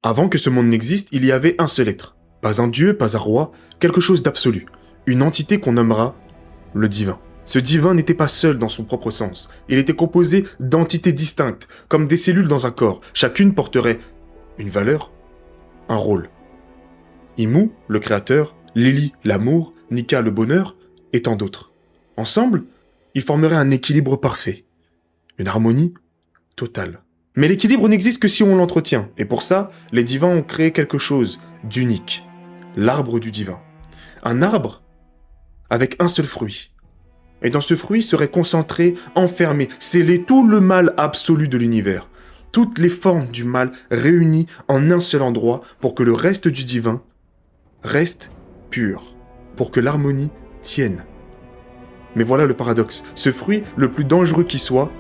Avant que ce monde n'existe, il y avait un seul être. Pas un dieu, pas un roi, quelque chose d'absolu. Une entité qu'on nommera le divin. Ce divin n'était pas seul dans son propre sens. Il était composé d'entités distinctes, comme des cellules dans un corps. Chacune porterait une valeur, un rôle. Imu, le créateur, Lili, l'amour, Nika, le bonheur, et tant d'autres. Ensemble, ils formeraient un équilibre parfait. Une harmonie totale. Mais l'équilibre n'existe que si on l'entretient. Et pour ça, les divins ont créé quelque chose d'unique. L'arbre du divin. Un arbre avec un seul fruit. Et dans ce fruit serait concentré, enfermé, scellé tout le mal absolu de l'univers. Toutes les formes du mal réunies en un seul endroit pour que le reste du divin reste pur. Pour que l'harmonie tienne. Mais voilà le paradoxe. Ce fruit, le plus dangereux qui soit,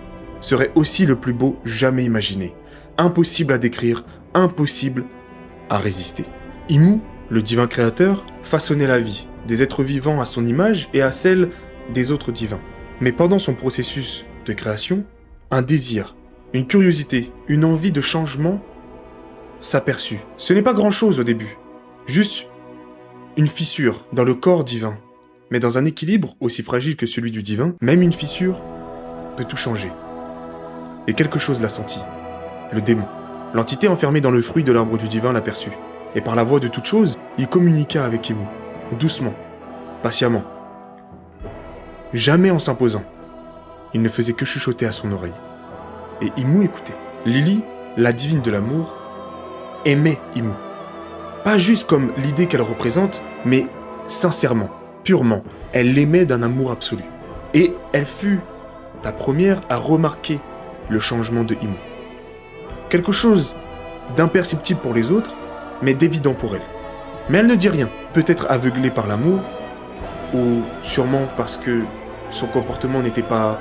serait aussi le plus beau jamais imaginé. Impossible à décrire, impossible à résister. Imu, le divin créateur, façonnait la vie, des êtres vivants à son image et à celle des autres divins. Mais pendant son processus de création, un désir, une curiosité, une envie de changement s'aperçut. Ce n'est pas grand-chose au début, juste une fissure dans le corps divin. Mais dans un équilibre aussi fragile que celui du divin, même une fissure peut tout changer. Et quelque chose l'a senti. Le démon. L'entité enfermée dans le fruit de l'arbre du divin l'aperçut. Et par la voix de toute chose, il communiqua avec Imu. Doucement, patiemment. Jamais en s'imposant. Il ne faisait que chuchoter à son oreille. Et Imu écoutait. Lili, la divine de l'amour, aimait Imu. Pas juste comme l'idée qu'elle représente, mais sincèrement, purement. Elle l'aimait d'un amour absolu. Et elle fut la première à remarquer le changement de Imu. Quelque chose d'imperceptible pour les autres, mais d'évident pour elle. Mais elle ne dit rien, peut-être aveuglée par l'amour, ou sûrement parce que son comportement n'était pas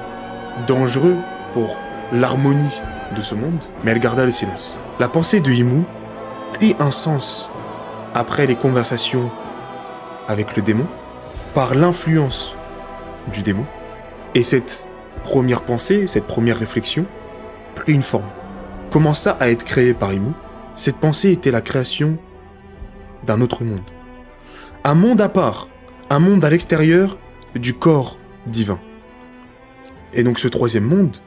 dangereux pour l'harmonie de ce monde, mais elle garda le silence. La pensée de Imu prit un sens après les conversations avec le démon, par l'influence du démon, et cette première pensée, cette première réflexion, prit une forme, commença à être créée par Imu. Cette pensée était la création d'un autre monde. Un monde à part, un monde à l'extérieur du corps divin. Et donc ce troisième monde,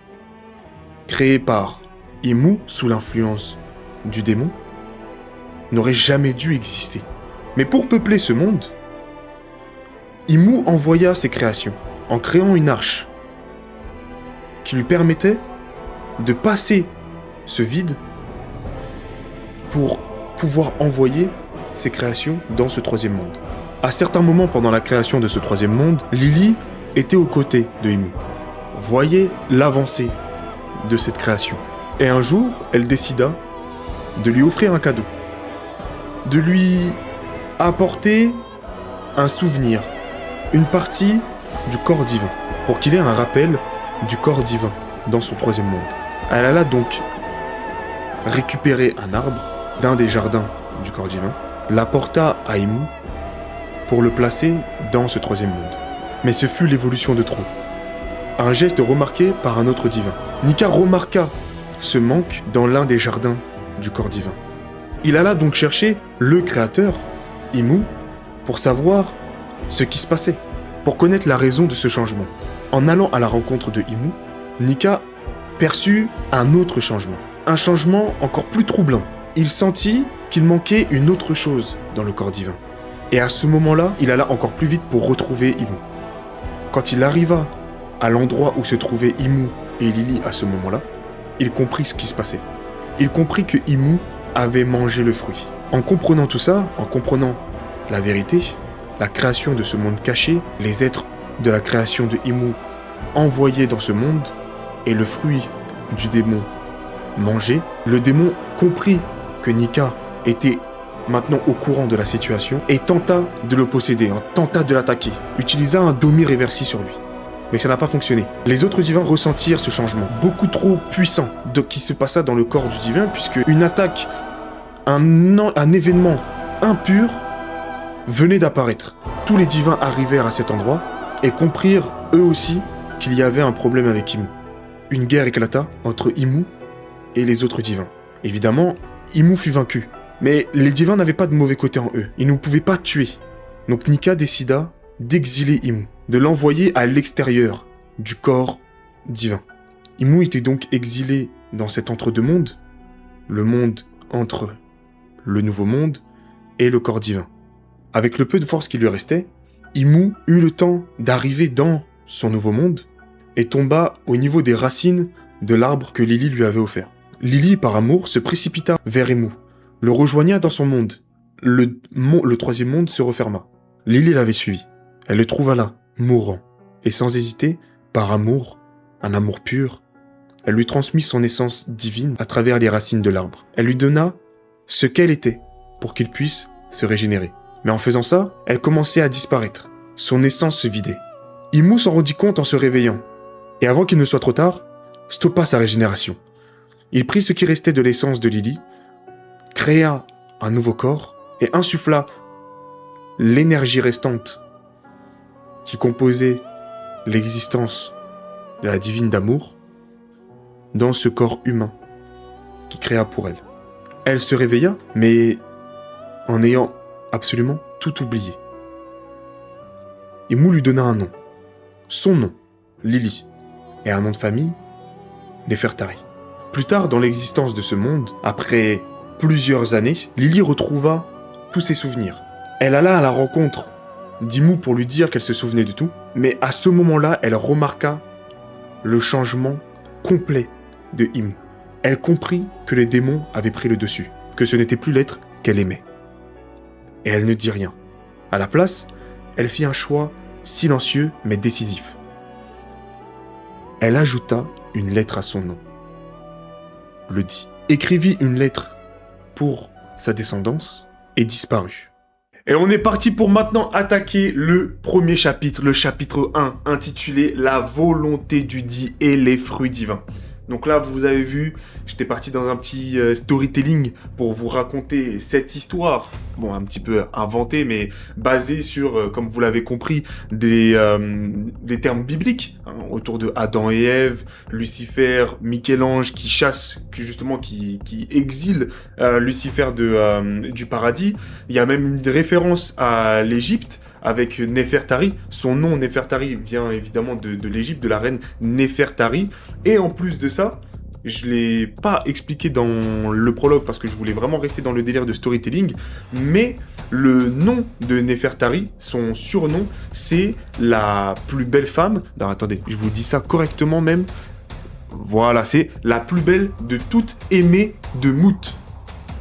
créé par Imu sous l'influence du démon, n'aurait jamais dû exister. Mais pour peupler ce monde, Imu envoya ses créations en créant une arche qui lui permettait de passer ce vide pour pouvoir envoyer ses créations dans ce troisième monde. À certains moments pendant la création de ce troisième monde, Lili était aux côtés de Imu, voyait l'avancée de cette création. Et un jour, elle décida de lui offrir un cadeau, de lui apporter un souvenir, une partie du corps divin, pour qu'il ait un rappel du corps divin dans son troisième monde. Elle alla donc récupérer un arbre d'un des jardins du corps divin, l'apporta à Imu pour le placer dans ce troisième monde. Mais ce fut l'évolution de trop. Un geste remarqué par un autre divin. Nika remarqua ce manque dans l'un des jardins du corps divin. Il alla donc chercher le créateur, Imu, pour savoir ce qui se passait, pour connaître la raison de ce changement. En allant à la rencontre de Imu, Nika perçut un autre changement. Un changement encore plus troublant. Il sentit qu'il manquait une autre chose dans le corps divin. Et à ce moment-là, il alla encore plus vite pour retrouver Imu. Quand il arriva à l'endroit où se trouvaient Imu et Lili à ce moment-là, il comprit ce qui se passait. Il comprit que Imu avait mangé le fruit. En comprenant tout ça, en comprenant la vérité, la création de ce monde caché, les êtres de la création de Imu envoyés dans ce monde, et le fruit du démon mangé, le démon comprit que Nika était maintenant au courant de la situation et tenta de le posséder, tenta de l'attaquer, utilisa un Domi Reversi sur lui. Mais ça n'a pas fonctionné. Les autres divins ressentirent ce changement, beaucoup trop puissant, qui se passa dans le corps du divin, puisque une attaque, un événement impur venait d'apparaître. Tous les divins arrivèrent à cet endroit et comprirent, eux aussi, qu'il y avait un problème avec Imu. Une guerre éclata entre Imu et les autres divins. Évidemment, Imu fut vaincu, Mais les divins n'avaient pas de mauvais côté en eux. Ils ne pouvaient pas tuer. Donc Nika décida d'exiler Imu, de l'envoyer à l'extérieur du corps divin. Imu était donc exilé dans cet entre-deux-mondes, le monde entre le nouveau monde et le corps divin. Avec le peu de force qui lui restait, Imu eut le temps d'arriver dans son nouveau monde et tomba au niveau des racines de l'arbre que Lily lui avait offert. Lily, par amour, se précipita vers Imu, le rejoigna dans son monde. Le troisième monde se referma. Lily l'avait suivi. Elle le trouva là, mourant. Et sans hésiter, par amour, un amour pur, elle lui transmit son essence divine à travers les racines de l'arbre. Elle lui donna ce qu'elle était pour qu'il puisse se régénérer. Mais en faisant ça, elle commençait à disparaître. Son essence se vidait. Imu s'en rendit compte en se réveillant. Et avant qu'il ne soit trop tard, stoppa sa régénération. Il prit ce qui restait de l'essence de Lily, créa un nouveau corps et insuffla l'énergie restante qui composait l'existence de la divine d'amour dans ce corps humain qu'il créa pour elle. Elle se réveilla, mais en ayant absolument tout oublié. Imu lui donna un nom. Son nom, Lily, et un nom de famille, Nefertari. Plus tard dans l'existence de ce monde, après plusieurs années, Lily retrouva tous ses souvenirs. Elle alla à la rencontre d'Imu pour lui dire qu'elle se souvenait de tout, mais à ce moment-là, elle remarqua le changement complet de Imu. Elle comprit que les démons avaient pris le dessus, que ce n'était plus l'être qu'elle aimait. Et elle ne dit rien. À la place, elle fit un choix silencieux mais décisif. Elle ajouta une lettre à son nom. Le dit. Écrivit une lettre pour sa descendance et disparut. Et on est parti pour maintenant attaquer le premier chapitre, le chapitre 1, intitulé « La volonté du dit et les fruits divins ». Donc là, vous avez vu, j'étais parti dans un petit storytelling pour vous raconter cette histoire. Bon, un petit peu inventée, mais basée sur, comme vous l'avez compris, des termes bibliques, hein, autour de Adam et Ève, Lucifer, Michel-Ange qui chasse, qui exile Lucifer du paradis. Il y a même une référence à l'Égypte, avec Nefertari. Son nom Nefertari vient évidemment de l'Égypte, de la reine Nefertari. Et en plus de ça, je ne l'ai pas expliqué dans le prologue parce que je voulais vraiment rester dans le délire de storytelling, mais le nom de Nefertari, son surnom, c'est la plus belle femme. Non, attendez, je vous dis ça correctement même. Voilà, c'est la plus belle de toutes aimées de Mout.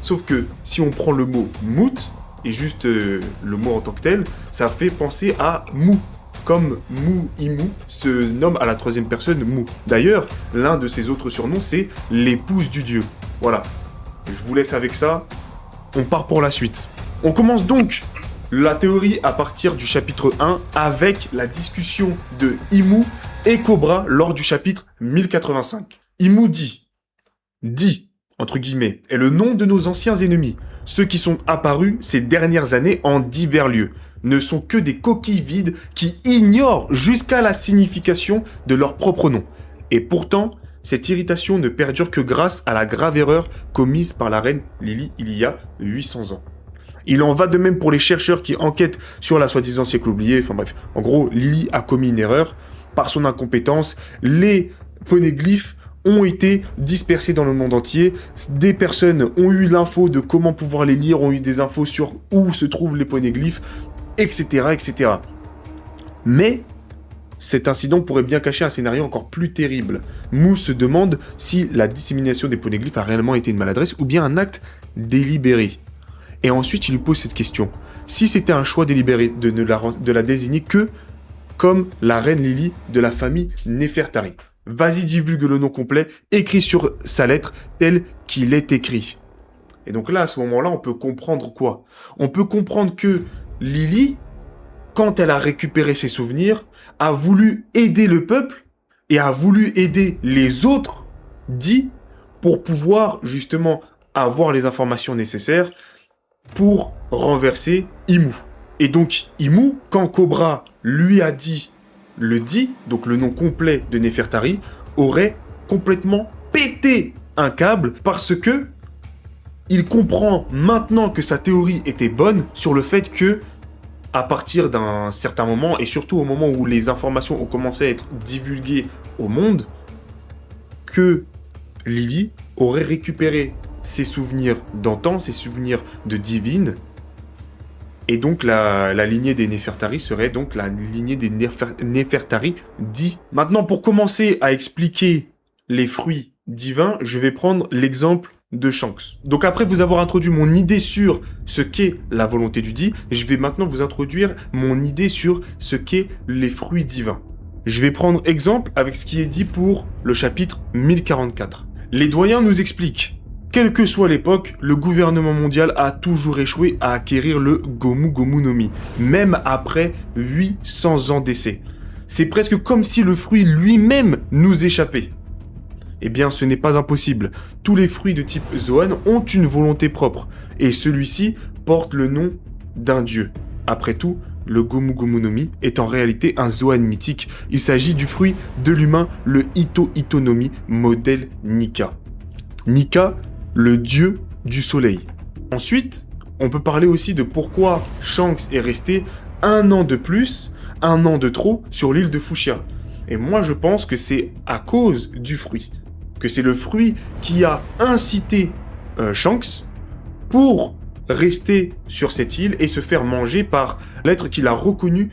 Sauf que si on prend le mot Mout, et juste le mot en tant que tel, ça fait penser à Mou. Comme Mou Imu se nomme à la troisième personne Mou. D'ailleurs, l'un de ses autres surnoms, c'est l'épouse du dieu. Voilà. Je vous laisse avec ça. On part pour la suite. On commence donc la théorie à partir du chapitre 1 avec la discussion de Imu et Cobra lors du chapitre 1085. Imu dit, entre guillemets, est le nom de nos anciens ennemis. Ceux qui sont apparus ces dernières années en divers lieux ne sont que des coquilles vides qui ignorent jusqu'à la signification de leur propre nom. Et pourtant, cette irritation ne perdure que grâce à la grave erreur commise par la reine Lily il y a 800 ans. Il en va de même pour les chercheurs qui enquêtent sur la soi-disant siècle oublié. Enfin bref, en gros, Lily a commis une erreur. Par son incompétence, les poneglyphes ont été dispersés dans le monde entier. Des personnes ont eu l'info de comment pouvoir les lire, ont eu des infos sur où se trouvent les poneglyphes, etc., etc. Mais cet incident pourrait bien cacher un scénario encore plus terrible. Mou se demande si la dissémination des poneglyphes a réellement été une maladresse ou bien un acte délibéré. Et ensuite, il lui pose cette question. Si c'était un choix délibéré de la désigner que comme la reine Lily de la famille Nefertari. Vas-y, divulgue le nom complet, écrit sur sa lettre tel qu'il est écrit. Et donc là, à ce moment-là, on peut comprendre quoi ? On peut comprendre que Lily, quand elle a récupéré ses souvenirs, a voulu aider le peuple et a voulu aider les autres dits pour pouvoir justement avoir les informations nécessaires pour renverser Imu. Et donc, Imu, quand Cobra lui a dit le dit, donc le nom complet de Nefertari, aurait complètement pété un câble parce que il comprend maintenant que sa théorie était bonne sur le fait que, à partir d'un certain moment, et surtout au moment où les informations ont commencé à être divulguées au monde, que Lily aurait récupéré ses souvenirs d'antan, ses souvenirs de divine, et donc la lignée des Néfertari serait donc la lignée des Néfertari dits. Maintenant, pour commencer à expliquer les fruits divins, je vais prendre l'exemple de Shanks. Donc après vous avoir introduit mon idée sur ce qu'est la volonté du dit, je vais maintenant vous introduire mon idée sur ce qu'est les fruits divins. Je vais prendre exemple avec ce qui est dit pour le chapitre 1044. Les doyens nous expliquent: quelle que soit l'époque, le gouvernement mondial a toujours échoué à acquérir le Gomu Gomu no Mi, même après 800 ans d'essai. C'est presque comme si le fruit lui-même nous échappait. Eh bien, ce n'est pas impossible. Tous les fruits de type Zoan ont une volonté propre, et celui-ci porte le nom d'un dieu. Après tout, le Gomu Gomu no Mi est en réalité un Zoan mythique. Il s'agit du fruit de l'humain, le Ito Ito no Mi, modèle Nika. Nika, le dieu du soleil. Ensuite, on peut parler aussi de pourquoi Shanks est resté 1 an de plus, 1 an de trop sur l'île de Fuchsia. Et moi, je pense que c'est à cause du fruit. Que c'est le fruit qui a incité Shanks pour rester sur cette île et se faire manger par l'être qu'il a reconnu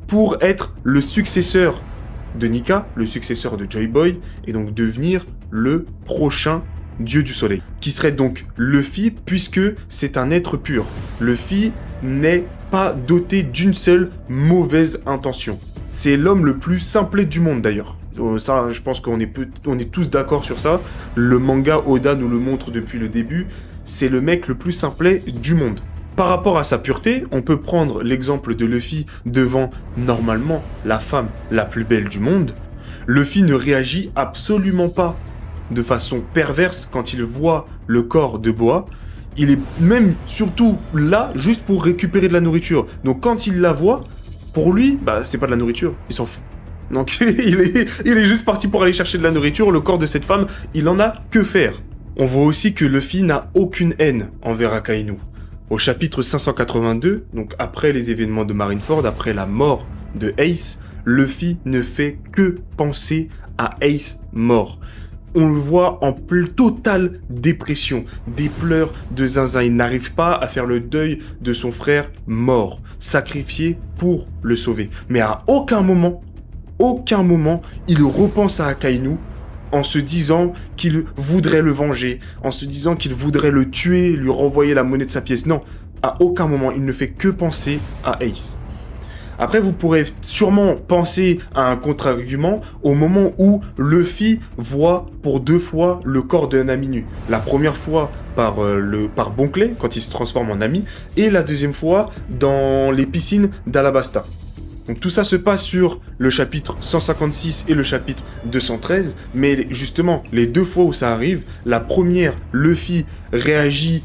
pour être le successeur de Nika, le successeur de Joy Boy, et donc devenir le prochain dieu du soleil, qui serait donc Luffy, puisque c'est un être pur. Luffy n'est pas doté d'une seule mauvaise intention. C'est l'homme le plus simplet du monde d'ailleurs. Ça, je pense qu'on est tous d'accord sur ça. Le manga Oda nous le montre depuis le début. C'est le mec le plus simplet du monde. Par rapport à sa pureté, on peut prendre l'exemple de Luffy devant, normalement, la femme la plus belle du monde. Luffy ne réagit absolument pas de façon perverse quand il voit le corps de Boa. Il est même surtout là juste pour récupérer de la nourriture. Donc quand il la voit, pour lui, c'est pas de la nourriture, il s'en fout. Donc il est juste parti pour aller chercher de la nourriture. Le corps de cette femme, il en a que faire. On voit aussi que Luffy n'a aucune haine envers Akainu. Au chapitre 582, donc après les événements de Marineford, après la mort de Ace, Luffy ne fait que penser à Ace mort. On le voit en totale dépression, des pleurs de zinzin. Il n'arrive pas à faire le deuil de son frère mort, sacrifié pour le sauver. Mais à aucun moment, il repense à Akainu en se disant qu'il voudrait le venger, en se disant qu'il voudrait le tuer, lui renvoyer la monnaie de sa pièce. Non, à aucun moment, il ne fait que penser à Ace. Après, vous pourrez sûrement penser à un contre-argument au moment où Luffy voit pour 2 fois le corps d'un ami nu. La première fois par Bonclay, quand il se transforme en ami, et la deuxième fois dans les piscines d'Alabasta. Donc tout ça se passe sur le chapitre 156 et le chapitre 213, mais justement, les 2 fois où ça arrive, la première, Luffy réagit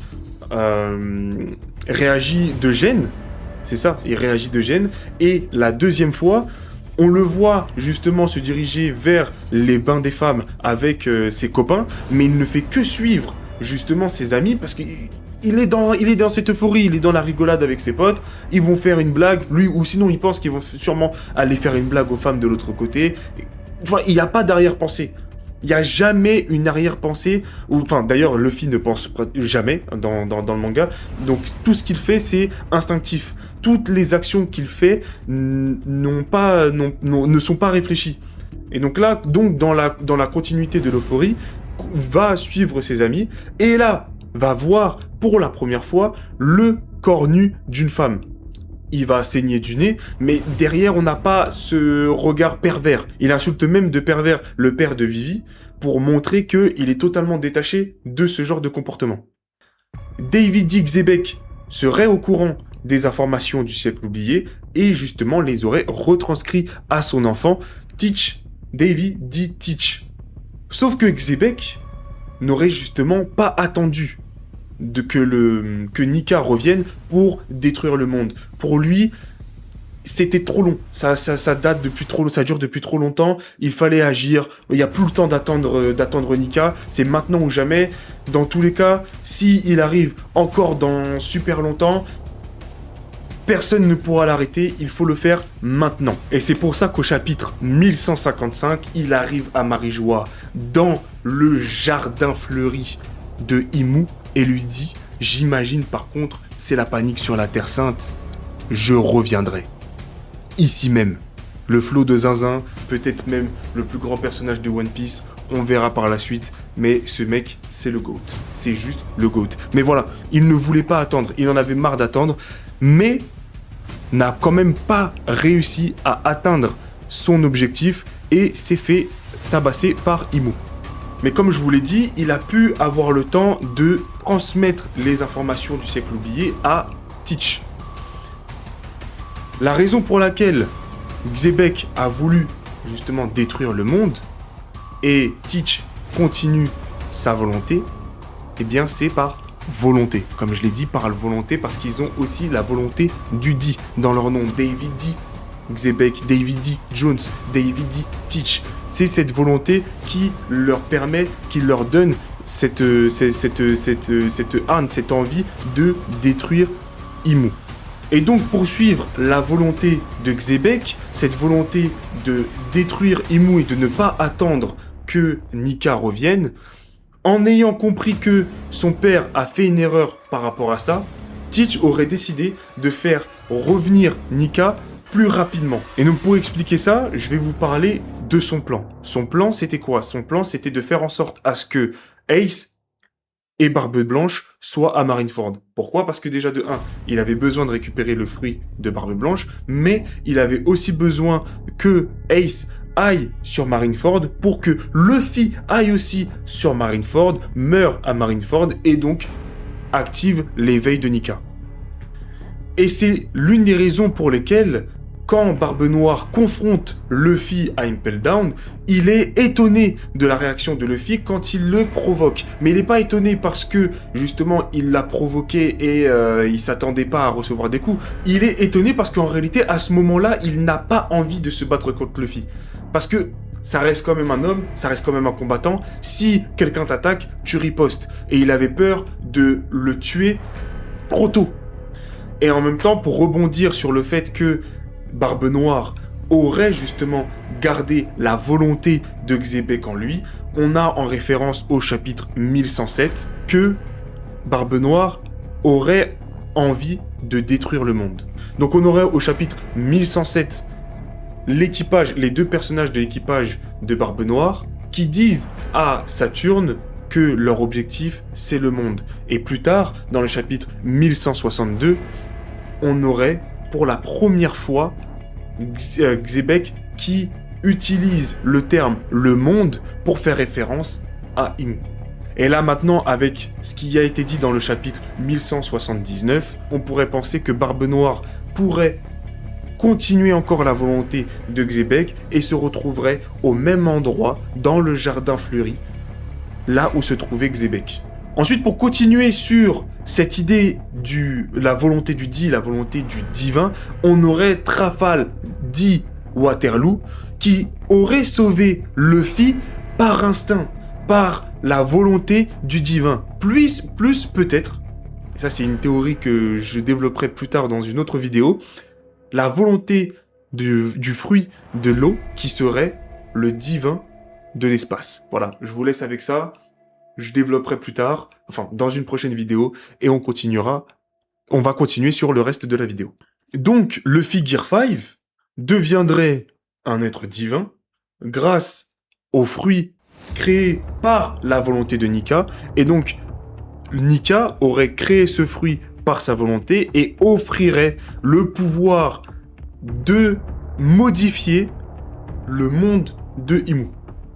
de gêne. C'est ça, il réagit de gêne. Et la deuxième fois, on le voit justement se diriger vers les bains des femmes avec ses copains, mais il ne fait que suivre justement ses amis parce qu'il est dans cette euphorie, il est dans la rigolade avec ses potes. Ils vont faire une blague, lui, ou sinon il pense qu'ils vont sûrement aller faire une blague aux femmes de l'autre côté. Enfin, il n'y a pas d'arrière-pensée. Il n'y a jamais une arrière-pensée, enfin d'ailleurs Luffy ne pense jamais dans le manga, donc tout ce qu'il fait c'est instinctif. Toutes les actions qu'il fait ne sont pas réfléchies. Et donc là, dans la continuité de l'euphorie, va suivre ses amis, et là, va voir pour la première fois le corps nu d'une femme. Il va saigner du nez, mais derrière, on n'a pas ce regard pervers. Il insulte même de pervers le père de Vivi pour montrer qu'il est totalement détaché de ce genre de comportement. David D. Xebec serait au courant des informations du siècle oublié et justement les aurait retranscrits à son enfant, Teach, Davy D. Teach. Sauf que Xebec n'aurait justement pas attendu que Nika revienne pour détruire le monde. Pour lui, c'était trop long. Ça date depuis trop, ça dure depuis trop longtemps. Il fallait agir. Il n'y a plus le temps d'attendre Nika. C'est maintenant ou jamais. Dans tous les cas, si il arrive encore dans super longtemps, personne ne pourra l'arrêter. Il faut le faire maintenant. Et c'est pour ça qu'au chapitre 1155, il arrive à Marijoa dans le jardin fleuri de Imu et lui dit « J'imagine par contre, c'est la panique sur la Terre Sainte. Je reviendrai. » Ici même. Le flot de Zinzin, peut-être même le plus grand personnage de One Piece, on verra par la suite, mais ce mec, c'est le GOAT. C'est juste le GOAT. Mais voilà, il ne voulait pas attendre, il en avait marre d'attendre, mais n'a quand même pas réussi à atteindre son objectif et s'est fait tabasser par Imu. Mais comme je vous l'ai dit, il a pu avoir le temps de transmettre les informations du siècle oublié à Teach. La raison pour laquelle Xebec a voulu justement détruire le monde et Teach continue sa volonté, eh bien c'est par volonté. Comme je l'ai dit, par la volonté, parce qu'ils ont aussi la volonté du D dans leur nom. David D. Xebec, David D. Jones, David D. Teach. C'est cette volonté qui leur permet, qui leur donne cette âne, cette envie de détruire Imu. Et donc poursuivre la volonté de Xebec, cette volonté de détruire Imu et de ne pas attendre que Nika revienne, en ayant compris que son père a fait une erreur par rapport à ça, Teach aurait décidé de faire revenir Nika plus rapidement. Et donc pour expliquer ça, je vais vous parler de son plan. Son plan c'était quoi? Son plan c'était de faire en sorte à ce que Ace et Barbe Blanche soient à Marineford. Pourquoi? Parce que déjà de 1, il avait besoin de récupérer le fruit de Barbe Blanche, mais il avait aussi besoin que Ace aille sur Marineford pour que Luffy aille aussi sur Marineford, meure à Marineford et donc active l'éveil de Nika. Et c'est l'une des raisons pour lesquelles, quand Barbe Noire confronte Luffy à Impel Down, il est étonné de la réaction de Luffy quand il le provoque. Mais il n'est pas étonné parce que, justement, il l'a provoqué et il s'attendait pas à recevoir des coups. Il est étonné parce qu'en réalité, à ce moment-là, il n'a pas envie de se battre contre Luffy. Parce que ça reste quand même un homme, ça reste quand même un combattant. Si quelqu'un t'attaque, tu ripostes. Et il avait peur de le tuer trop tôt. Et en même temps, pour rebondir sur le fait que Barbe Noire aurait justement gardé la volonté de Xebec en lui, on a en référence au chapitre 1107 que Barbe Noire aurait envie de détruire le monde. Donc on aurait au chapitre 1107 l'équipage, les deux personnages de l'équipage de Barbe Noire qui disent à Saturne que leur objectif c'est le monde. Et plus tard, dans le chapitre 1162, on aurait pour la première fois Xebec qui utilise le terme le monde pour faire référence à Imu. Et là maintenant, avec ce qui a été dit dans le chapitre 1179, on pourrait penser que Barbe Noire pourrait continuer encore la volonté de Xebec et se retrouverait au même endroit dans le jardin fleuri, là où se trouvait Xebec. Ensuite, pour continuer sur cette idée de la volonté du dit, la volonté du divin, on aurait Trafal dit Waterloo qui aurait sauvé Luffy par instinct, par la volonté du divin. Plus peut-être, et ça c'est une théorie que je développerai plus tard dans une autre vidéo, la volonté du fruit de l'eau qui serait le divin de l'espace. Voilà, je vous laisse avec ça. Je développerai plus tard, enfin dans une prochaine vidéo, et on va continuer sur le reste de la vidéo. Donc, Luffy Gear 5 deviendrait un être divin grâce aux fruits créés par la volonté de Nika, et donc Nika aurait créé ce fruit par sa volonté et offrirait le pouvoir de modifier le monde de Imu.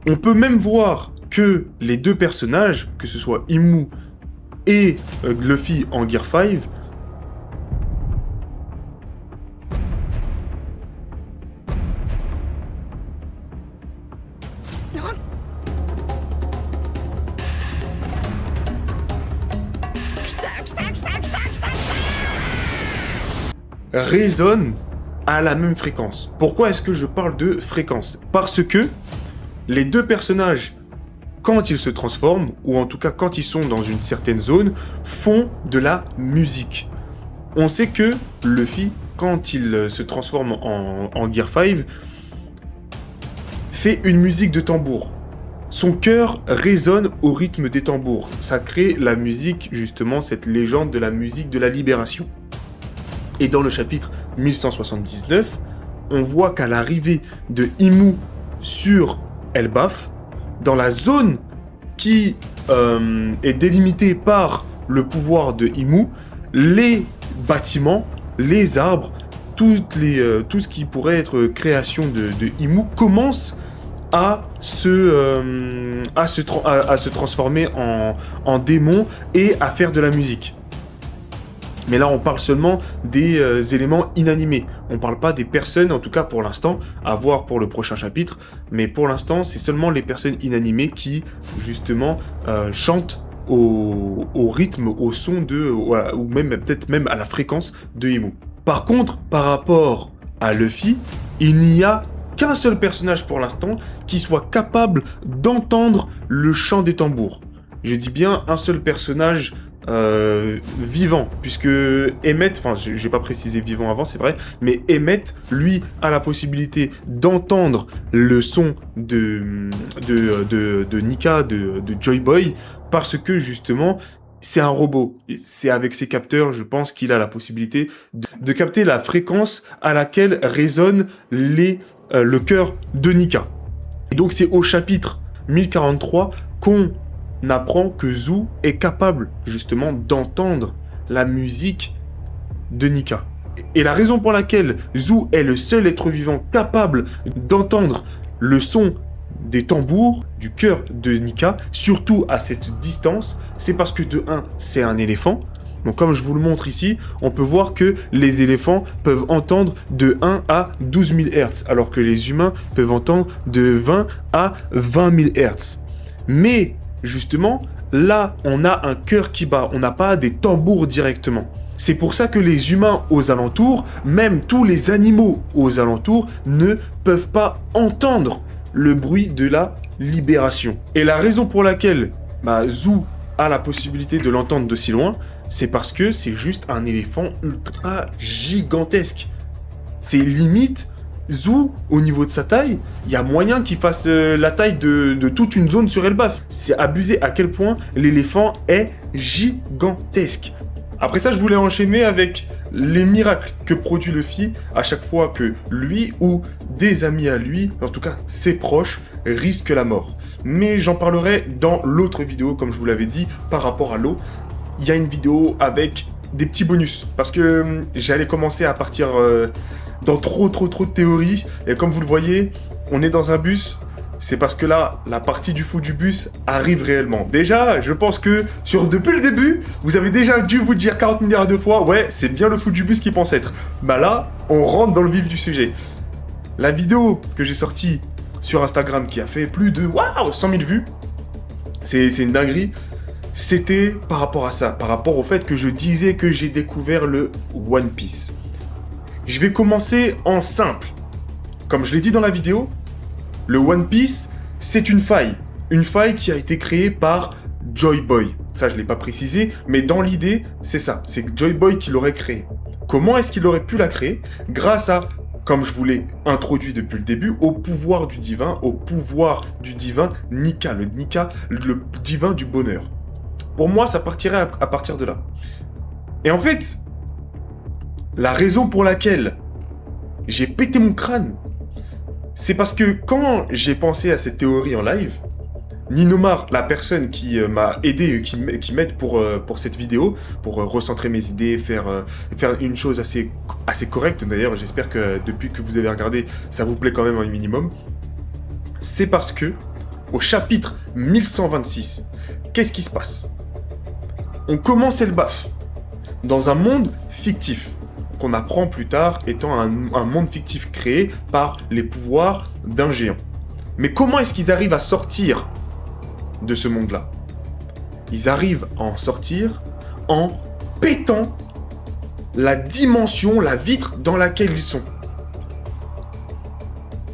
On peut même voir que les deux personnages, que ce soit Imu et Luffy en Gear 5, résonnent à la même fréquence. Pourquoi est-ce que je parle de fréquence? Parce que les deux personnages, quand ils se transforment, ou en tout cas quand ils sont dans une certaine zone, font de la musique. On sait que Luffy, quand il se transforme en Gear 5, fait une musique de tambour. Son cœur résonne au rythme des tambours. Ça crée la musique, justement, cette légende de la musique de la libération. Et dans le chapitre 1179, on voit qu'à l'arrivée de Imu sur Elbaf, dans la zone qui est délimitée par le pouvoir de Imu, les bâtiments, les arbres, tout ce qui pourrait être création de Imu commence à se transformer en démon et à faire de la musique. Mais là, on parle seulement des éléments inanimés. On parle pas des personnes, en tout cas pour l'instant, à voir pour le prochain chapitre. Mais pour l'instant, c'est seulement les personnes inanimées qui, justement, chantent au rythme, au son ou même peut-être même à la fréquence de Imu. Par contre, par rapport à Luffy, il n'y a qu'un seul personnage pour l'instant qui soit capable d'entendre le chant des tambours. Je dis bien un seul personnage vivant, puisque Emmet, enfin je vais pas préciser vivant avant, c'est vrai, mais Emmet, lui, a la possibilité d'entendre le son de Nika, de Joy Boy, parce que justement, c'est un robot. C'est avec ses capteurs, je pense qu'il a la possibilité de capter la fréquence à laquelle résonne le cœur de Nika. Et donc c'est au chapitre 1043 qu'on apprend que Zou est capable justement d'entendre la musique de Nika. Et la raison pour laquelle Zou est le seul être vivant capable d'entendre le son des tambours du cœur de Nika, surtout à cette distance, c'est parce que de 1, c'est un éléphant. Donc comme je vous le montre ici, on peut voir que les éléphants peuvent entendre de 1 à 12 000 Hz, alors que les humains peuvent entendre de 20 à 20 000 Hz. Mais justement, là, on a un cœur qui bat, on n'a pas des tambours directement. C'est pour ça que les humains aux alentours, même tous les animaux aux alentours, ne peuvent pas entendre le bruit de la libération. Et la raison pour laquelle Zou a la possibilité de l'entendre de si loin, c'est parce que c'est juste un éléphant ultra gigantesque. C'est limite, Zou, au niveau de sa taille, il y a moyen qu'il fasse la taille de toute une zone sur Elbaf. C'est abusé à quel point l'éléphant est gigantesque. Après ça, je voulais enchaîner avec les miracles que produit Luffy à chaque fois que lui ou des amis à lui, en tout cas ses proches, risquent la mort. Mais j'en parlerai dans l'autre vidéo, comme je vous l'avais dit, par rapport à l'eau. Il y a une vidéo avec des petits bonus, parce que j'allais commencer à partir dans trop de théories, et comme vous le voyez, on est dans un bus. C'est parce que là, la partie du fou du bus arrive réellement. Déjà, je pense que depuis le début, vous avez déjà dû vous dire 40 milliards de fois, ouais, c'est bien le fou du bus qui pense être. Bah là, on rentre dans le vif du sujet. La vidéo que j'ai sortie sur Instagram qui a fait plus de 100 000 vues, c'est une dinguerie. C'était par rapport à ça, par rapport au fait que je disais que j'ai découvert le One Piece. Je vais commencer en simple. Comme je l'ai dit dans la vidéo, le One Piece, c'est une faille qui a été créée par Joy Boy. Ça, je ne l'ai pas précisé, mais dans l'idée, c'est ça. C'est Joy Boy qui l'aurait créée. Comment est-ce qu'il aurait pu la créer? Grâce à, comme je vous l'ai introduit depuis le début, au pouvoir du divin Nika, le divin du bonheur. Pour moi, ça partirait à partir de là. Et en fait, la raison pour laquelle j'ai pété mon crâne, c'est parce que quand j'ai pensé à cette théorie en live, Ninomar, la personne qui m'a aidé, qui m'aide pour cette vidéo, pour recentrer mes idées, faire une chose assez correcte, d'ailleurs j'espère que depuis que vous avez regardé, ça vous plaît quand même un minimum, c'est parce que, au chapitre 1126, qu'est-ce qui se passe? On commence Elbaf, dans un monde fictif, qu'on apprend plus tard étant un monde fictif créé par les pouvoirs d'un géant. Mais comment est-ce qu'ils arrivent à sortir de ce monde-là? Ils arrivent à en sortir en pétant la dimension, la vitre dans laquelle ils sont.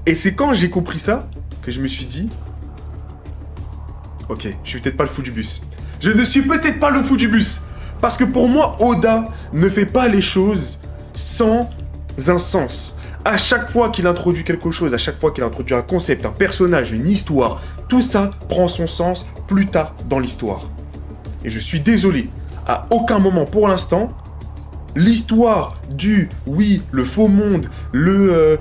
Et c'est quand j'ai compris ça que je me suis dit, ok, je suis peut-être pas le fou du bus. Je ne suis peut-être pas le fou du bus. Parce que pour moi, Oda ne fait pas les choses sans un sens. À chaque fois qu'il introduit quelque chose, à chaque fois qu'il introduit un concept, un personnage, une histoire, tout ça prend son sens plus tard dans l'histoire. Et je suis désolé, à aucun moment pour l'instant, l'histoire du, oui, le faux monde, le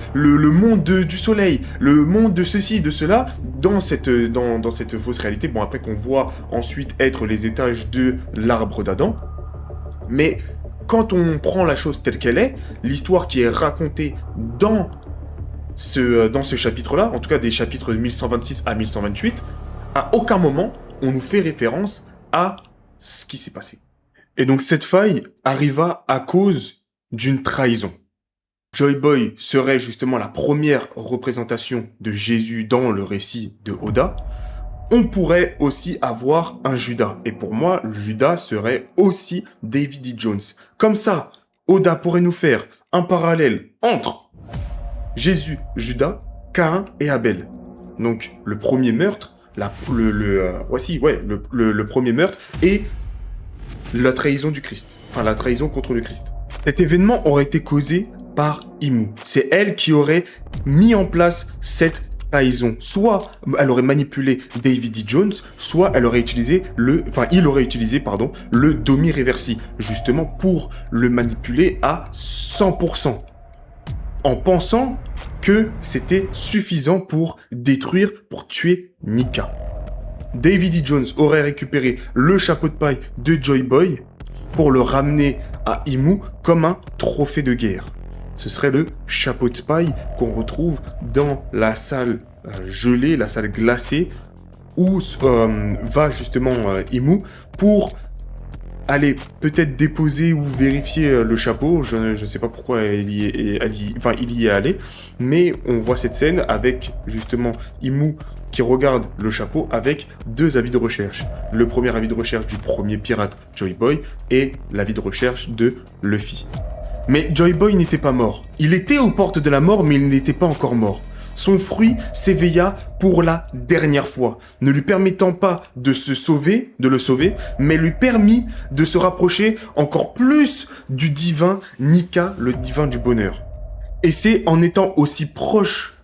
monde du soleil, le monde de ceci, de cela, dans cette fausse réalité, bon après qu'on voit ensuite être les étages de l'arbre d'Adam, mais quand on prend la chose telle qu'elle est, l'histoire qui est racontée dans ce chapitre-là, en tout cas des chapitres 1126 à 1128, à aucun moment on nous fait référence à ce qui s'est passé. Et donc cette faille arriva à cause d'une trahison. Joy Boy serait justement la première représentation de Jésus dans le récit de Oda. On pourrait aussi avoir un Judas. Et pour moi, le Judas serait aussi David E. Jones. Comme ça, Oda pourrait nous faire un parallèle entre Jésus, Judas, Caïn et Abel. Donc le premier meurtre, le premier meurtre et la trahison du Christ. Enfin, la trahison contre le Christ. Cet événement aurait été causé par Imu. C'est elle qui aurait mis en place cette trahison. Soit elle aurait manipulé David E. Jones, soit il aurait utilisé le Domi Reversi, justement pour le manipuler à 100%. En pensant que c'était suffisant pour détruire, pour tuer Nika. David E. Jones aurait récupéré le chapeau de paille de Joy Boy pour le ramener à Imu comme un trophée de guerre. Ce serait le chapeau de paille qu'on retrouve dans la salle gelée, la salle glacée, où va justement Imu pour aller peut-être déposer ou vérifier le chapeau. Je ne sais pas pourquoi il y est allé, mais on voit cette scène avec justement Imu qui regarde le chapeau avec 2 avis de recherche. Le premier avis de recherche du premier pirate, Joy Boy, et l'avis de recherche de Luffy. Mais Joy Boy n'était pas mort. Il était aux portes de la mort, mais il n'était pas encore mort. Son fruit s'éveilla pour la dernière fois, ne lui permettant pas de le sauver, mais lui permit de se rapprocher encore plus du divin Nika, le divin du bonheur. Et c'est en étant aussi proche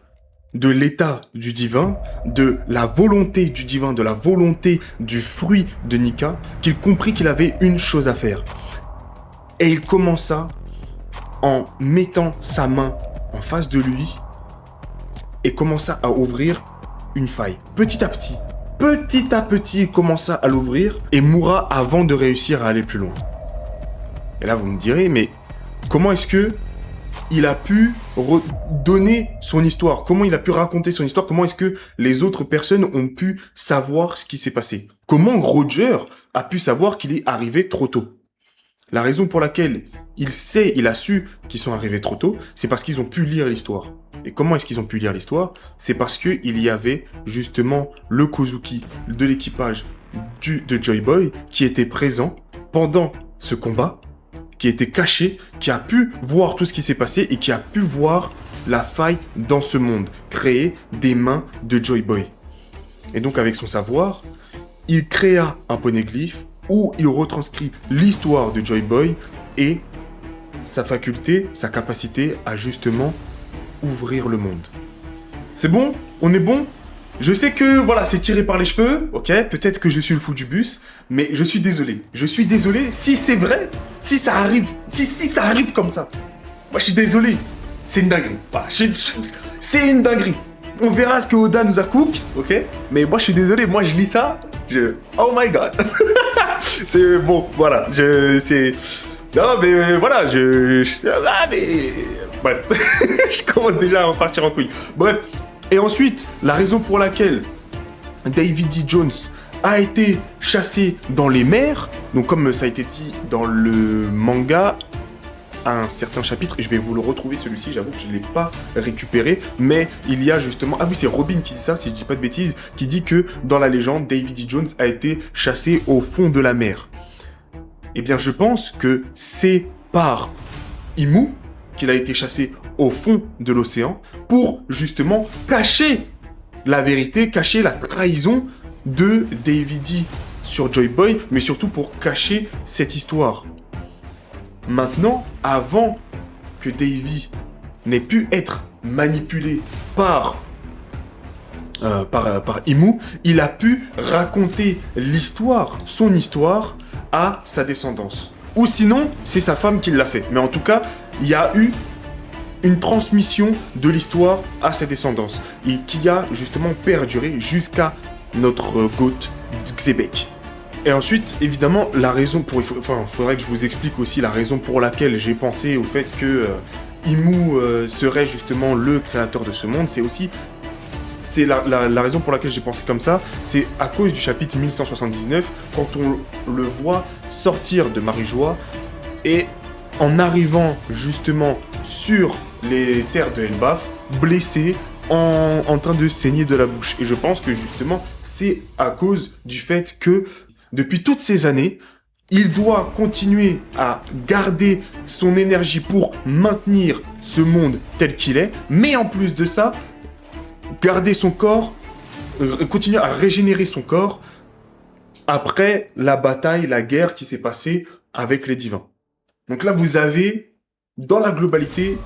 de l'état du divin, de la volonté du divin, de la volonté du fruit de Nika, qu'il comprit qu'il avait une chose à faire. Et il commença en mettant sa main en face de lui et commença à ouvrir une faille. Petit à petit, il commença à l'ouvrir et mourra avant de réussir à aller plus loin. Et là, vous me direz, mais comment est-ce que il a pu donner son histoire? Comment il a pu raconter son histoire? Comment est-ce que les autres personnes ont pu savoir ce qui s'est passé? Comment Roger a pu savoir qu'il est arrivé trop tôt? La raison pour laquelle il a su qu'ils sont arrivés trop tôt, c'est parce qu'ils ont pu lire l'histoire. Et comment est-ce qu'ils ont pu lire l'histoire? C'est parce qu'il y avait justement le Kozuki de l'équipage de Joy Boy qui était présent pendant ce combat, qui était caché, qui a pu voir tout ce qui s'est passé et qui a pu voir la faille dans ce monde, créée des mains de Joy Boy. Et donc avec son savoir, il créa un poneglyphe où il retranscrit l'histoire de Joy Boy et sa faculté, sa capacité à justement ouvrir le monde. C'est bon? On est bon? Je sais que, voilà, c'est tiré par les cheveux, ok? Peut-être que je suis le fou du bus, mais je suis désolé. Je suis désolé si c'est vrai, si ça arrive, si ça arrive comme ça. Moi, je suis désolé. C'est une dinguerie. Voilà, c'est une dinguerie. On verra ce que Oda nous a cook, ok? Mais moi, je suis désolé. Moi, je lis ça, oh my god. C'est bon, voilà. Non, mais voilà, bref, je commence déjà à repartir en couille. Bref, et ensuite, la raison pour laquelle David D. Jones a été chassé dans les mers, donc comme ça a été dit dans le manga, un certain chapitre, et je vais vous le retrouver celui-ci, j'avoue que je ne l'ai pas récupéré, mais il y a justement, ah oui c'est Robin qui dit ça, si je dis pas de bêtises, qui dit que dans la légende, David D. Jones a été chassé au fond de la mer. Eh bien je pense que c'est par Imu qu'il a été chassé au fond de l'océan pour justement cacher la vérité, cacher la trahison de Davy sur Joy Boy, mais surtout pour cacher cette histoire. Maintenant, avant que Davy n'ait pu être manipulé par Imu, il a pu raconter l'histoire, son histoire, à sa descendance. Ou sinon, c'est sa femme qui l'a fait. Mais en tout cas, il y a eu une transmission de l'histoire à ses descendances, et qui a justement perduré jusqu'à notre GOAT Xebec. Et ensuite, évidemment, la raison pour... faudrait que je vous explique aussi la raison pour laquelle j'ai pensé au fait que Imu serait justement le créateur de ce monde. C'est la raison pour laquelle j'ai pensé comme ça, c'est à cause du chapitre 1179, quand on le voit sortir de Marie-Joie, et en arrivant justement sur les terres de Elbaf, blessé, en train de saigner de la bouche. Et je pense que justement, c'est à cause du fait que, depuis toutes ces années, il doit continuer à garder son énergie pour maintenir ce monde tel qu'il est, mais en plus de ça, garder son corps, continuer à régénérer son corps après la bataille, la guerre qui s'est passée avec les divins. Donc là, vous avez, dans la globalité,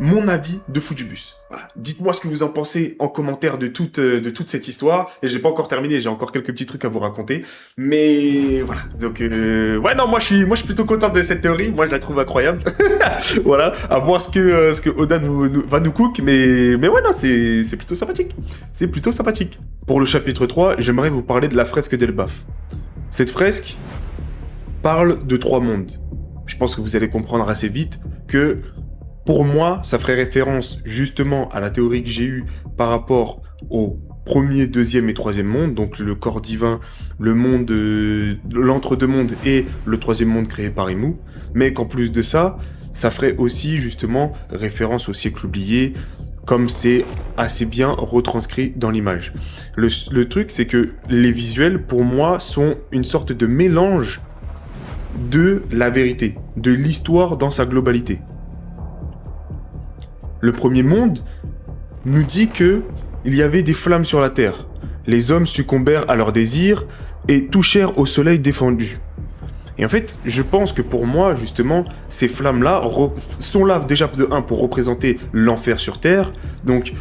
mon avis de Fujibus. Voilà. Dites-moi ce que vous en pensez en commentaire de toute cette histoire. Et j'ai pas encore terminé, j'ai encore quelques petits trucs à vous raconter. Mais voilà. Donc ouais, non, moi je suis plutôt content de cette théorie. Moi je la trouve incroyable. Voilà, à voir ce que Oda va nous cook. Mais ouais, non, c'est plutôt sympathique. C'est plutôt sympathique. Pour le chapitre 3, j'aimerais vous parler de la fresque d'Elbaf. Cette fresque parle de 3 mondes. Je pense que vous allez comprendre assez vite que pour moi, ça ferait référence justement à la théorie que j'ai eue par rapport au premier, deuxième et troisième monde, donc le corps divin, le monde, l'entre-deux-mondes et le troisième monde créé par Imu, mais qu'en plus de ça, ça ferait aussi justement référence au siècle oublié, comme c'est assez bien retranscrit dans l'image. Le truc, c'est que les visuels, pour moi, sont une sorte de mélange de la vérité, de l'histoire dans sa globalité. Le premier monde nous dit que il y avait des flammes sur la terre. Les hommes succombèrent à leurs désirs et touchèrent au soleil défendu. Et en fait, je pense que pour moi, justement, ces flammes-là sont là déjà de 1 pour représenter l'enfer sur terre. Donc,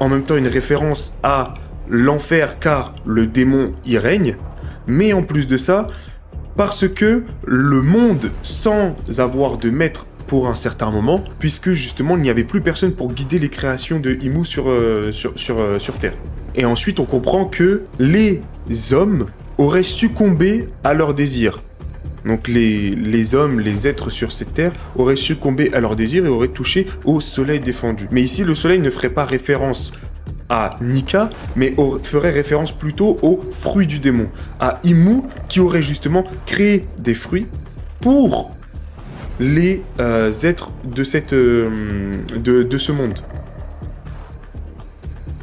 en même temps, une référence à l'enfer car le démon y règne. Mais en plus de ça, parce que le monde, sans avoir de maître pour un certain moment, puisque justement il n'y avait plus personne pour guider les créations de Imu sur Terre. Et ensuite on comprend que les hommes auraient succombé à leurs désirs. Donc les hommes, les êtres sur cette terre auraient succombé à leurs désirs et auraient touché au soleil défendu. Mais ici le soleil ne ferait pas référence à Nika, mais ferait référence plutôt aux fruits du démon, à Imu qui aurait justement créé des fruits pour les êtres de ce monde.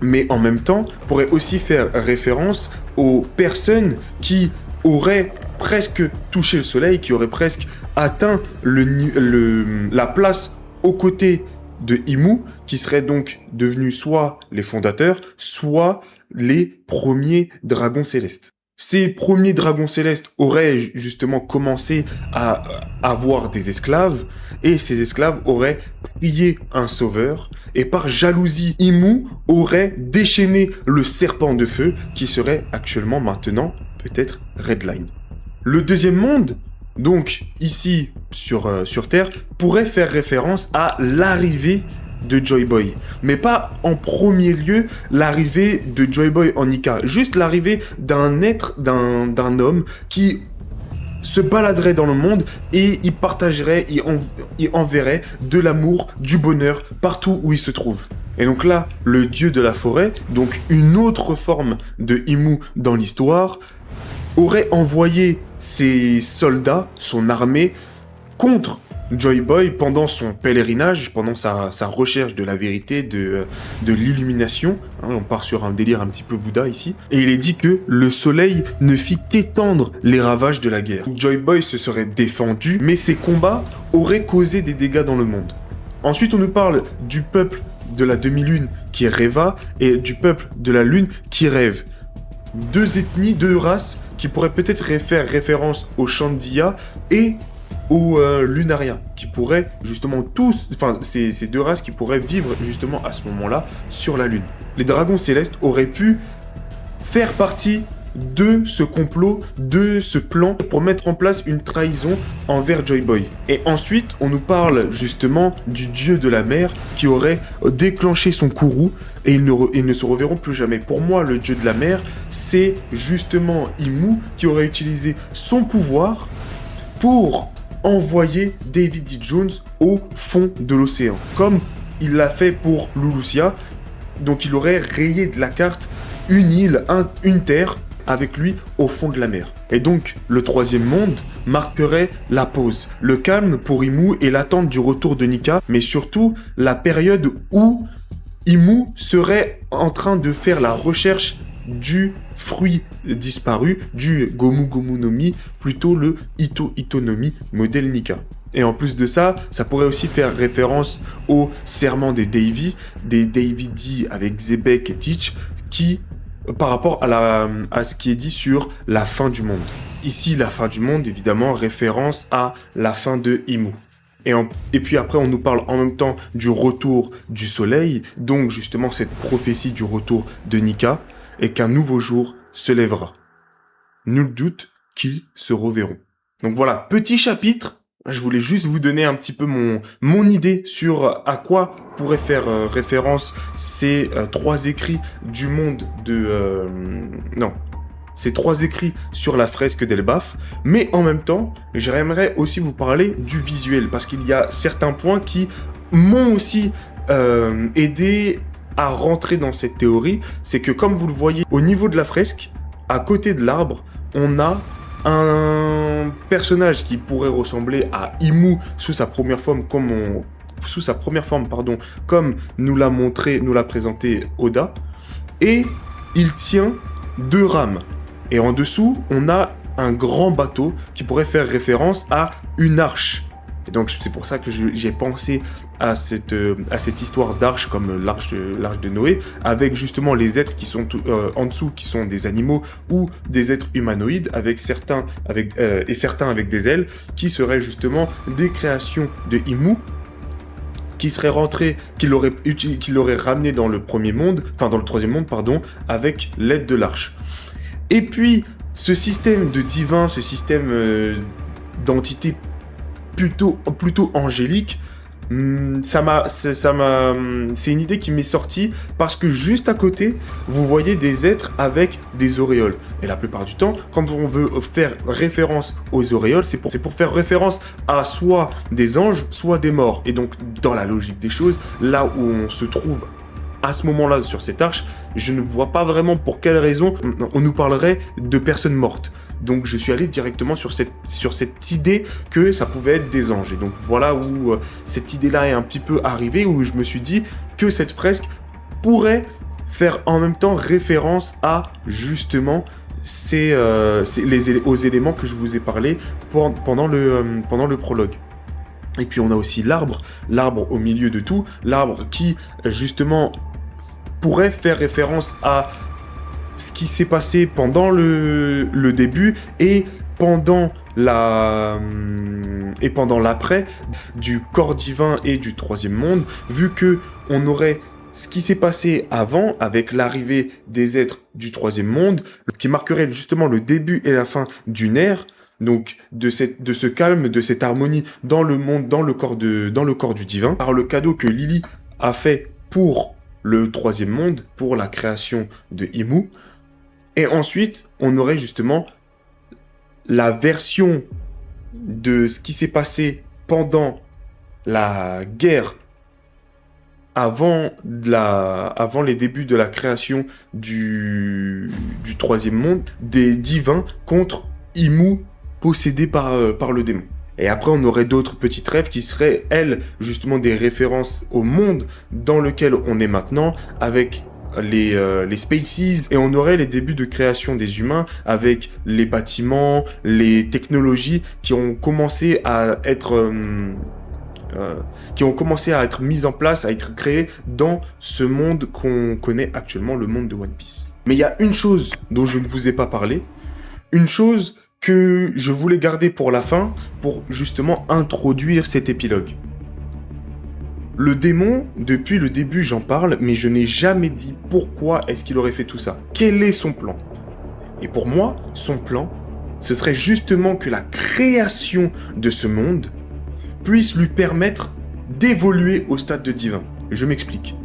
Mais en même temps, pourrait aussi faire référence aux personnes qui auraient presque touché le soleil, qui auraient presque atteint la place aux côtés de Imu, qui seraient donc devenus soit les fondateurs, soit les premiers dragons célestes. Ces premiers dragons célestes auraient justement commencé à avoir des esclaves, et ces esclaves auraient prié un sauveur, et par jalousie, Imu aurait déchaîné le serpent de feu, qui serait actuellement maintenant, peut-être Redline. Le deuxième monde, donc ici sur Terre, pourrait faire référence à l'arrivée de Joy Boy, mais pas en premier lieu l'arrivée de Joy Boy en Nika, juste l'arrivée d'un homme qui se baladerait dans le monde et il partagerait, il enverrait de l'amour, du bonheur partout où il se trouve. Et donc là, le dieu de la forêt, donc une autre forme de Imu dans l'histoire, aurait envoyé ses soldats, son armée, contre Joy Boy pendant son pèlerinage, pendant sa recherche de la vérité, de l'illumination. On part sur un délire un petit peu Bouddha ici. Et il est dit que le soleil ne fit qu'étendre les ravages de la guerre. Joy Boy se serait défendu, mais ses combats auraient causé des dégâts dans le monde. Ensuite, on nous parle du peuple de la demi-lune qui est Reva et du peuple de la lune qui est Rêve. Deux ethnies, deux races qui pourraient peut-être faire référence aux Chandia et aux Lunaria, qui pourraient justement tous, enfin ces deux races qui pourraient vivre justement à ce moment-là sur la Lune. Les dragons célestes auraient pu faire partie de ce complot, de ce plan pour mettre en place une trahison envers Joy Boy. Et ensuite, on nous parle justement du dieu de la mer qui aurait déclenché son courroux et ils ne se reverront plus jamais. Pour moi, le dieu de la mer, c'est justement Imu qui aurait utilisé son pouvoir pour envoyer David D. Jones au fond de l'océan, comme il l'a fait pour Lulusia. Donc il aurait rayé de la carte une île, une terre, avec lui au fond de la mer. Et donc, le troisième monde marquerait la pause, le calme pour Imu et l'attente du retour de Nika, mais surtout la période où Imu serait en train de faire la recherche du fruit disparu, du Gomu Gomu no Mi, plutôt le Ito Ito no Mi, modèle Nika. Et en plus de ça, ça pourrait aussi faire référence au serment des Davy D avec Zebek et Teach, qui par rapport à ce qui est dit sur la fin du monde. Ici, la fin du monde, évidemment, référence à la fin de Imu. Et puis après, on nous parle en même temps du retour du soleil, donc justement cette prophétie du retour de Nika, et qu'un nouveau jour se lèvera. Nul doute qu'ils se reverront. Donc voilà, petit chapitre. Je voulais juste vous donner un petit peu mon idée sur à quoi pourraient faire référence ces trois écrits du monde de... ces trois écrits sur la fresque d'Elbaf. Mais en même temps, j'aimerais aussi vous parler du visuel, parce qu'il y a certains points qui m'ont aussi aidé à rentrer dans cette théorie. C'est que comme vous le voyez, au niveau de la fresque, à côté de l'arbre, on a un personnage qui pourrait ressembler à Imu sous sa première forme, comme nous l'a présenté Oda, et il tient deux rames. Et en dessous, on a un grand bateau qui pourrait faire référence à une arche. Et donc c'est pour ça que j'ai pensé à cette histoire d'arche comme l'arche de Noé, avec justement les êtres qui sont en dessous, qui sont des animaux ou des êtres humanoïdes, avec certains avec des ailes, qui seraient justement des créations de Imu, qui seraient rentrés, qu'il aurait ramené dans le troisième monde, avec l'aide de l'arche. Et puis ce système de divin, ce système d'entité plutôt angélique, c'est une idée qui m'est sortie parce que juste à côté, vous voyez des êtres avec des auréoles. Et la plupart du temps, quand on veut faire référence aux auréoles, c'est pour faire référence à soit des anges, soit des morts. Et donc, dans la logique des choses, là où on se trouve à ce moment-là sur cette arche, je ne vois pas vraiment pour quelle raison on nous parlerait de personnes mortes. Donc je suis allé directement sur cette idée que ça pouvait être des anges. Et donc voilà où cette idée-là est un petit peu arrivée, où je me suis dit que cette fresque pourrait faire en même temps référence à justement aux éléments que je vous ai parlé pendant le prologue. Et puis on a aussi l'arbre au milieu de tout, l'arbre qui justement pourrait faire référence à ce qui s'est passé pendant le début et pendant l'après du corps divin et du troisième monde, vu que on aurait ce qui s'est passé avant avec l'arrivée des êtres du troisième monde, qui marquerait justement le début et la fin d'une ère. Donc de ce calme, de cette harmonie dans le monde, dans le corps du divin, par le cadeau que Lily a fait pour le troisième monde, pour la création de Imu. Et ensuite, on aurait justement la version de ce qui s'est passé pendant la guerre, avant les débuts de la création du troisième monde, des divins contre Imu possédé par le démon. Et après, on aurait d'autres petites rêves qui seraient, elles, justement des références au monde dans lequel on est maintenant, avec les spaces, et on aurait les débuts de création des humains avec les bâtiments, les technologies qui ont commencé à être qui ont commencé à être mises en place, à être créées dans ce monde qu'on connaît actuellement, le monde de One Piece. Mais il y a une chose dont je ne vous ai pas parlé, une chose que je voulais garder pour la fin, pour justement introduire cet épilogue. Le démon, depuis le début j'en parle, mais je n'ai jamais dit pourquoi est-ce qu'il aurait fait tout ça. Quel est son plan? Et pour moi, son plan, ce serait justement que la création de ce monde puisse lui permettre d'évoluer au stade de divin. Je m'explique.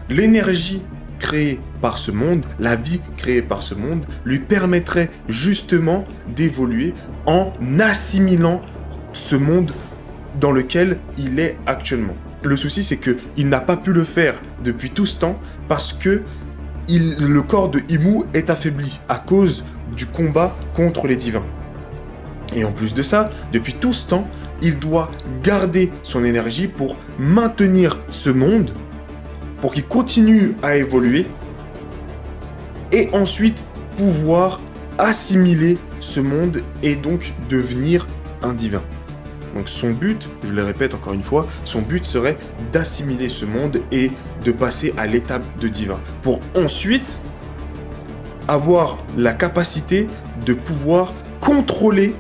L'énergie créée par ce monde, la vie créée par ce monde, lui permettrait justement d'évoluer en assimilant ce monde dans lequel il est actuellement. Le souci, c'est qu'il n'a pas pu le faire depuis tout ce temps parce que le corps de Imu est affaibli à cause du combat contre les divins. Et en plus de ça, depuis tout ce temps, il doit garder son énergie pour maintenir ce monde, pour qu'il continue à évoluer, et ensuite pouvoir assimiler ce monde et donc devenir un divin. Donc son but, je le répète encore une fois, son but serait d'assimiler ce monde et de passer à l'étape de divin, pour ensuite avoir la capacité de pouvoir contrôler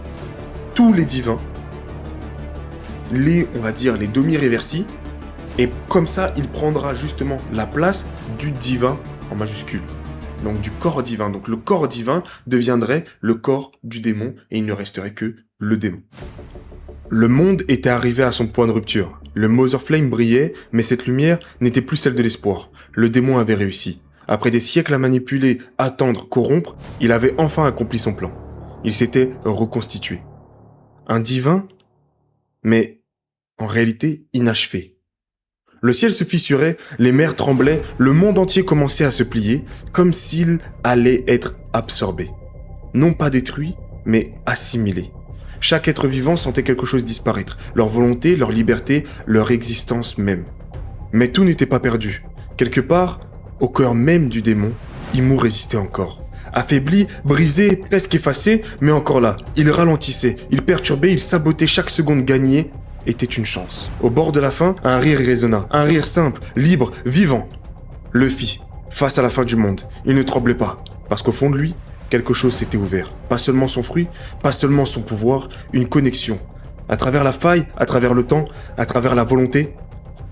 tous les divins, on va dire les demi-réversis, et comme ça, il prendra justement la place du divin en majuscule. Donc du corps divin. Donc le corps divin deviendrait le corps du démon et il ne resterait que le démon. Le monde était arrivé à son point de rupture. Le Mother Flame brillait, mais cette lumière n'était plus celle de l'espoir. Le démon avait réussi. Après des siècles à manipuler, attendre, corrompre, il avait enfin accompli son plan. Il s'était reconstitué. Un divin, mais en réalité inachevé. Le ciel se fissurait, les mers tremblaient, le monde entier commençait à se plier, comme s'il allait être absorbé. Non pas détruit, mais assimilé. Chaque être vivant sentait quelque chose disparaître, leur volonté, leur liberté, leur existence même. Mais tout n'était pas perdu. Quelque part, au cœur même du démon, Imu résistait encore. Affaibli, brisé, presque effacé, mais encore là. Il ralentissait, il perturbait, il sabotait chaque seconde gagnée, était une chance. Au bord de la fin, un rire résonna, un rire simple, libre, vivant. Luffy, face à la fin du monde, il ne tremblait pas, parce qu'au fond de lui, quelque chose s'était ouvert. Pas seulement son fruit, pas seulement son pouvoir, une connexion. À travers la faille, à travers le temps, à travers la volonté.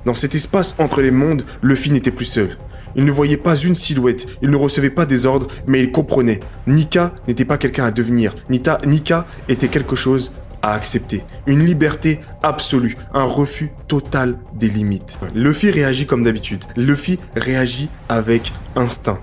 Dans cet espace entre les mondes, Luffy n'était plus seul. Il ne voyait pas une silhouette, il ne recevait pas des ordres, mais il comprenait. Nika n'était pas quelqu'un à devenir. Nika était quelque chose à accepter. Une liberté absolue, un refus total des limites. Luffy réagit comme d'habitude. Luffy réagit avec instinct.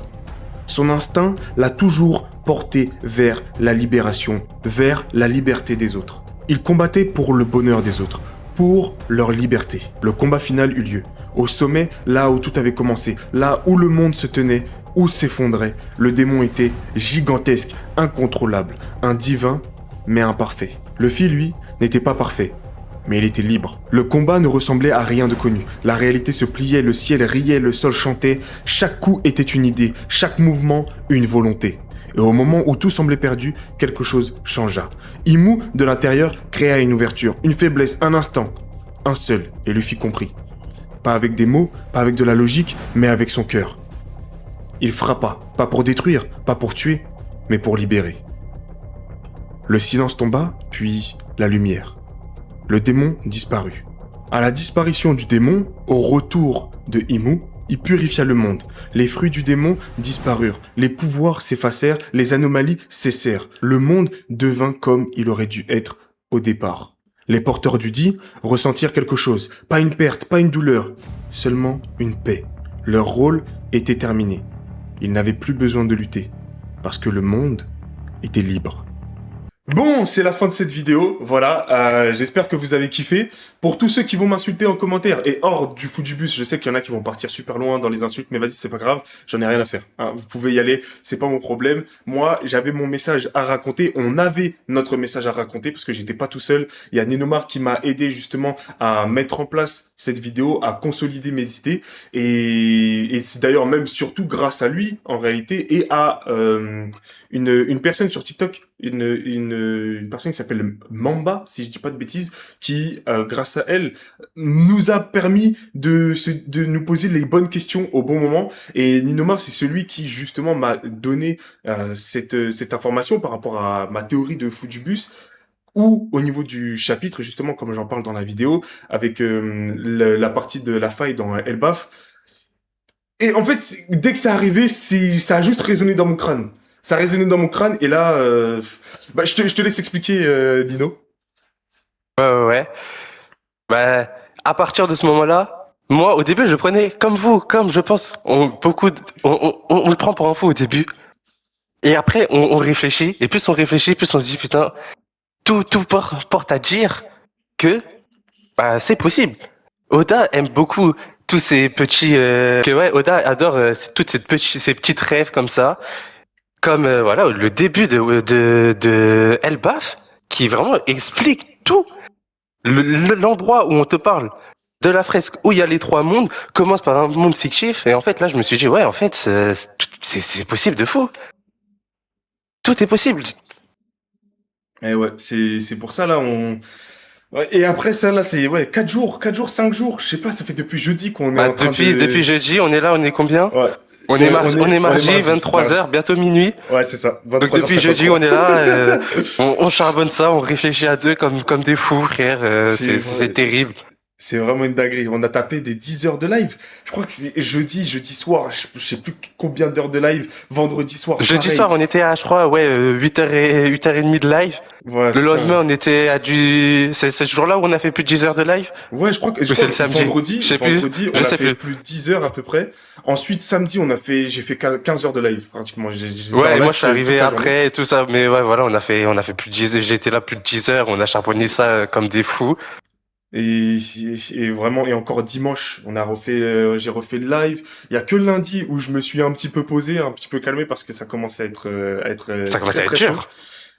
Son instinct l'a toujours porté vers la libération, vers la liberté des autres. Il combattait pour le bonheur des autres, pour leur liberté. Le combat final eut lieu. Au sommet, là où tout avait commencé, là où le monde se tenait, où s'effondrait, le démon était gigantesque, incontrôlable, un divin, mais imparfait. Luffy, lui, n'était pas parfait, mais il était libre. Le combat ne ressemblait à rien de connu. La réalité se pliait, le ciel riait, le sol chantait. Chaque coup était une idée, chaque mouvement une volonté. Et au moment où tout semblait perdu, quelque chose changea. Imu, de l'intérieur, créa une ouverture, une faiblesse, un instant. Un seul, et Luffy comprit. Pas avec des mots, pas avec de la logique, mais avec son cœur. Il frappa, pas pour détruire, pas pour tuer, mais pour libérer. Le silence tomba, puis la lumière. Le démon disparut. À la disparition du démon, au retour de Imu, il purifia le monde. Les fruits du démon disparurent, les pouvoirs s'effacèrent, les anomalies cessèrent. Le monde devint comme il aurait dû être au départ. Les porteurs du dit ressentirent quelque chose, pas une perte, pas une douleur, seulement une paix. Leur rôle était terminé. Ils n'avaient plus besoin de lutter, parce que le monde était libre. Bon, c'est la fin de cette vidéo, voilà, j'espère que vous avez kiffé. Pour tous ceux qui vont m'insulter en commentaire, et hors du fou du bus, je sais qu'il y en a qui vont partir super loin dans les insultes, mais vas-y, c'est pas grave, j'en ai rien à faire. Hein, vous pouvez y aller, c'est pas mon problème. Moi, j'avais mon message à raconter, on avait notre message à raconter, parce que j'étais pas tout seul. Il y a Nenomar qui m'a aidé justement à mettre en place cette vidéo, à consolider mes idées, et c'est d'ailleurs même surtout grâce à lui, en réalité, et à une personne sur TikTok une personne qui s'appelle Mamba, si je dis pas de bêtises, qui, grâce à elle, nous a permis de nous poser les bonnes questions au bon moment. Et Ninomar, c'est celui qui, justement, m'a donné cette information par rapport à ma théorie de Foodubus, ou au niveau du chapitre, justement, comme j'en parle dans la vidéo, avec la partie de la faille dans Elbaf. Et en fait, dès que c'est arrivé, ça a juste résonné dans mon crâne. Ça a résonné dans mon crâne, et là, je te laisse expliquer, Dino. Ouais. Bah, à partir de ce moment-là, moi, au début, je prenais comme vous, comme je pense, on le prend pour un fou au début. Et après, on réfléchit. Et plus on réfléchit, plus on se dit, putain, tout porte à dire que bah, c'est possible. Oda aime beaucoup tous ces petits... Oda adore toutes ces petites rêves comme ça. Comme voilà, le début de Elbaf, qui vraiment explique tout. L'endroit où on te parle de la fresque où il y a les trois mondes commence par un monde fictif. Et en fait, là, je me suis dit, ouais, en fait, c'est possible de fou. Tout est possible. Et ouais, c'est pour ça, là, Ouais, et après ça, là, c'est, ouais, 5 jours, je sais pas, ça fait depuis jeudi qu'on est Bah, en train depuis de... jeudi, on est là, on est combien? Ouais, On est, on est mardi, 23h, bientôt minuit. Ouais, c'est ça, Donc 23 depuis jeudi, 53. on est là, on charbonne ça, on réfléchit à deux comme des fous, frère. C'est terrible. C'est vraiment une dinguerie. On a tapé des 10 heures de live. Je crois que c'est jeudi soir. Je sais plus combien d'heures de live. Vendredi soir, Jeudi pareil. soir, on était à, je crois, 8h30 de live. Voilà, Le c'est ça. lendemain, on était à c'est ce jour-là où on a fait plus de 10 heures de live? Ouais, je crois Ou c'est le que samedi? Je sais plus. vendredi, Je on a sais fait plus. plus de 10 heures à peu près. Ensuite, samedi, j'ai fait 15 heures de live, pratiquement. J'étais en Ouais, et moi live je suis toute arrivé la journée. après et tout ça, mais ouais, voilà, on a fait plus de 10 j'étais là plus de 10 heures, on a charbonné ça comme des fous. Et vraiment, et encore dimanche, j'ai refait le live. Il y a que lundi où je me suis un petit peu posé, un petit peu calmé parce que ça commençait à être Ça commence très à être très chaud. dur.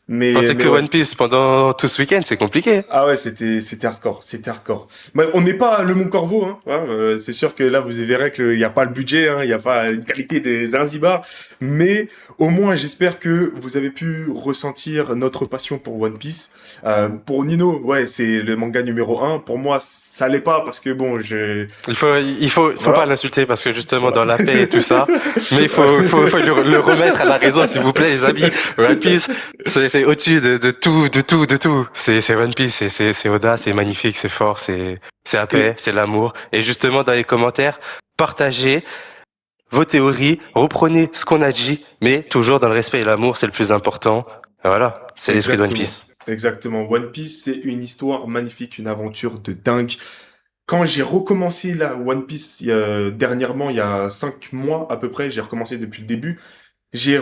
Penser Mais que ouais. One Piece pendant tout ce week-end, c'est compliqué. Ah ouais, c'était hardcore, c'était hardcore. Bah, on n'est pas le Mont Corvo, hein. C'est sûr que là, vous verrez qu'il n'y a pas le budget, hein, il n'y a pas une qualité des Zanzibar, mais au moins, j'espère que vous avez pu ressentir notre passion pour One Piece. Pour Nino, ouais, c'est le manga numéro 1. Pour moi, ça l'est pas parce que bon, Il faut voilà. pas l'insulter parce que justement Voilà. dans la paix et tout ça, mais faut le remettre à la raison s'il vous plaît les amis. One Piece, c'est au-dessus de tout. C'est One Piece, c'est Oda, c'est magnifique, c'est fort, c'est la paix, Et c'est l'amour. Et justement dans les commentaires, partagez vos théories, reprenez ce qu'on a dit, mais toujours dans le respect et l'amour, c'est le plus important. Et voilà, c'est l'esprit de One exactement. Piece. Exactement. One Piece, c'est une histoire magnifique, une aventure de dingue. Quand j'ai recommencé la One Piece dernièrement, il y a 5 mois à peu près, j'ai recommencé depuis le début, j'ai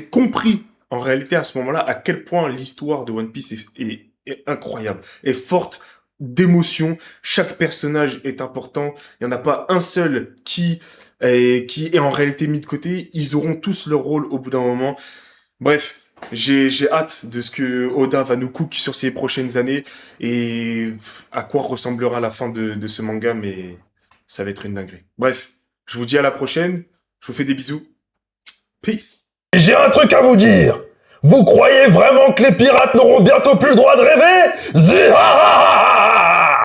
compris en réalité à ce moment-là à quel point l'histoire de One Piece est incroyable, est forte d'émotions. Chaque personnage est important. Il n'y en a pas un seul qui est en réalité mis de côté. Ils auront tous leur rôle au bout d'un moment. Bref, j'ai hâte de ce que Oda va nous cook sur ces prochaines années et à quoi ressemblera la fin de ce manga, mais ça va être une dinguerie. Bref, je vous dis à la prochaine, je vous fais des bisous, peace. J'ai un truc à vous dire. Vous croyez vraiment que les pirates n'auront bientôt plus le droit de rêver? Zéha!